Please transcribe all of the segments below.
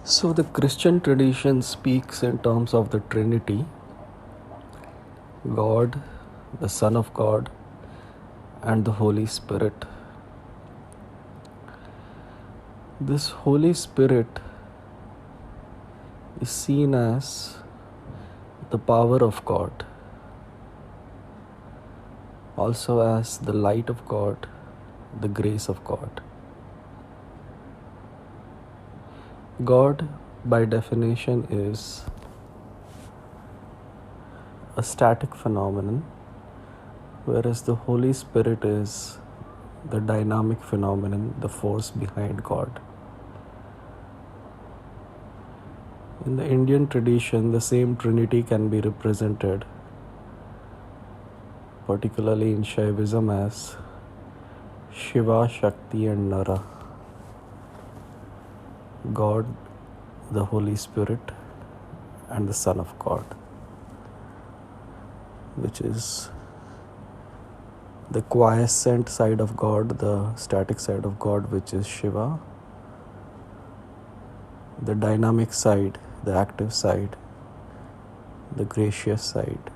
So the Christian tradition speaks in terms of the Trinity, God, the Son of God, and the Holy Spirit. This Holy Spirit is seen as the power of God, also as the light of God, the grace of God. God, by definition, is a static phenomenon, whereas the Holy Spirit is the dynamic phenomenon, the force behind God. In the Indian tradition, the same Trinity can be represented, particularly in Shaivism, as Shiva, Shakti, and Nara. God, the Holy Spirit, and the Son of God, which is the quiescent side of God, the static side of God, which is Shiva, the dynamic side, the active side, the gracious side,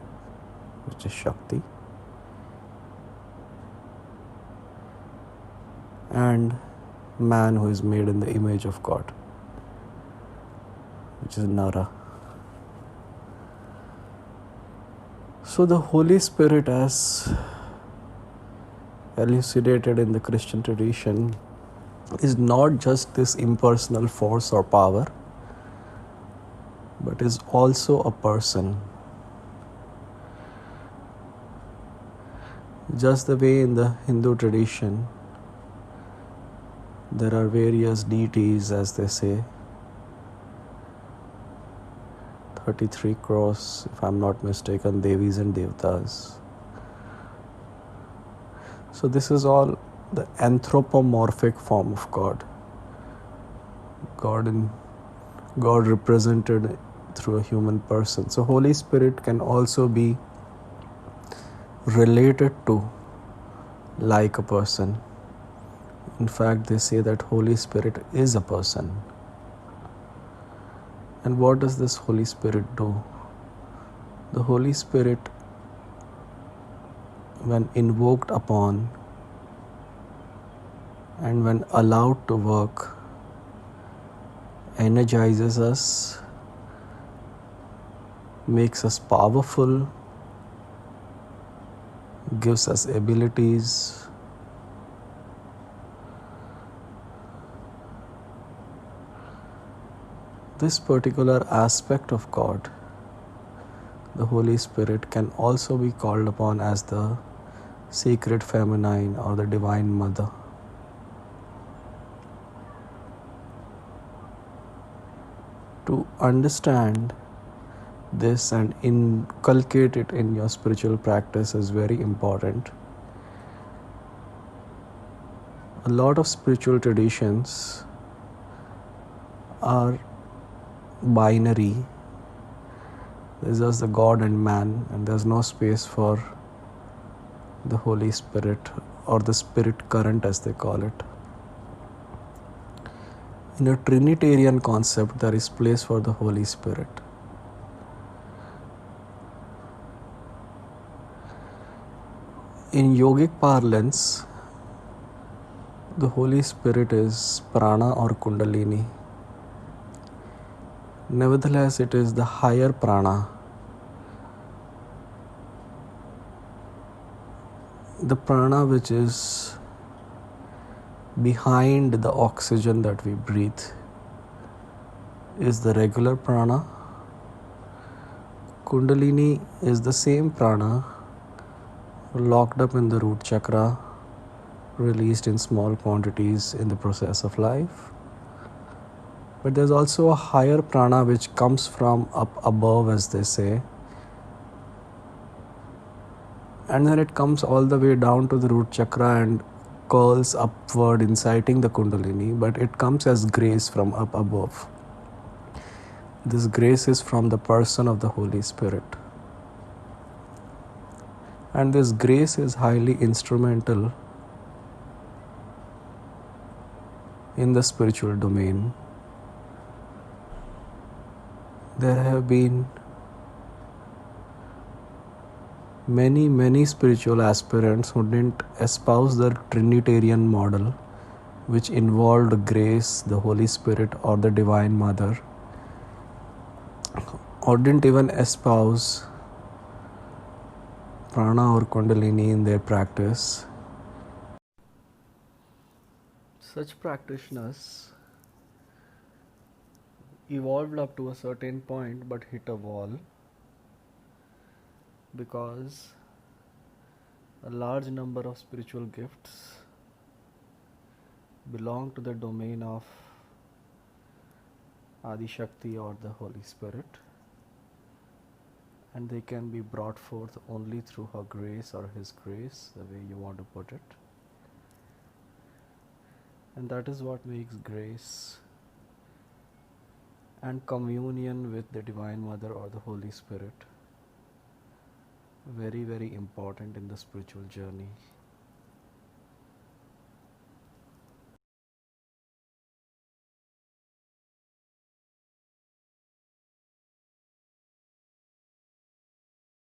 which is Shakti, and man who is made in the image of God, which is Nara. So the Holy Spirit, as elucidated in the Christian tradition, is not just this impersonal force or power, but is also a person. Just the way in the Hindu tradition, there are various deities, as they say, 33 crores, if I'm not mistaken, Davies and Devatas. So this is all the anthropomorphic form of God. God represented through a human person. So Holy Spirit can also be related to like a person. In fact, they say that Holy Spirit is a person. And what does this Holy Spirit do? The Holy Spirit, when invoked upon and when allowed to work, energizes us, makes us powerful, gives us abilities, this particular aspect of God, the Holy Spirit, can also be called upon as the sacred feminine or the divine mother. To understand this and inculcate it in your spiritual practice is very important. A lot of spiritual traditions are binary. There's just the God and man, and there's no space for the Holy Spirit or the spirit current, as they call it. In a Trinitarian concept, there is place for the Holy Spirit. In yogic parlance, the Holy Spirit is prana or Kundalini. Nevertheless, it is the higher prana, the prana which is behind the oxygen that we breathe, is the regular prana. Kundalini is the same prana locked up in the root chakra, released in small quantities in the process of life. But there's also a higher prana which comes from up above, as they say, and then it comes all the way down to the root chakra and curls upward, inciting the Kundalini, but it comes as grace from up above. This grace is from the person of the Holy Spirit. And this grace is highly instrumental in the spiritual domain. There have been many spiritual aspirants who didn't espouse the Trinitarian model, which involved grace, the Holy Spirit, or the Divine Mother, or didn't even espouse prana or Kundalini in their practice. Such practitioners evolved up to a certain point but hit a wall because a large number of spiritual gifts belong to the domain of Adi Shakti or the Holy Spirit, and they can be brought forth only through her grace or his grace, the way you want to put it. And that is what makes grace and communion with the Divine Mother or the Holy Spirit very important in the spiritual journey.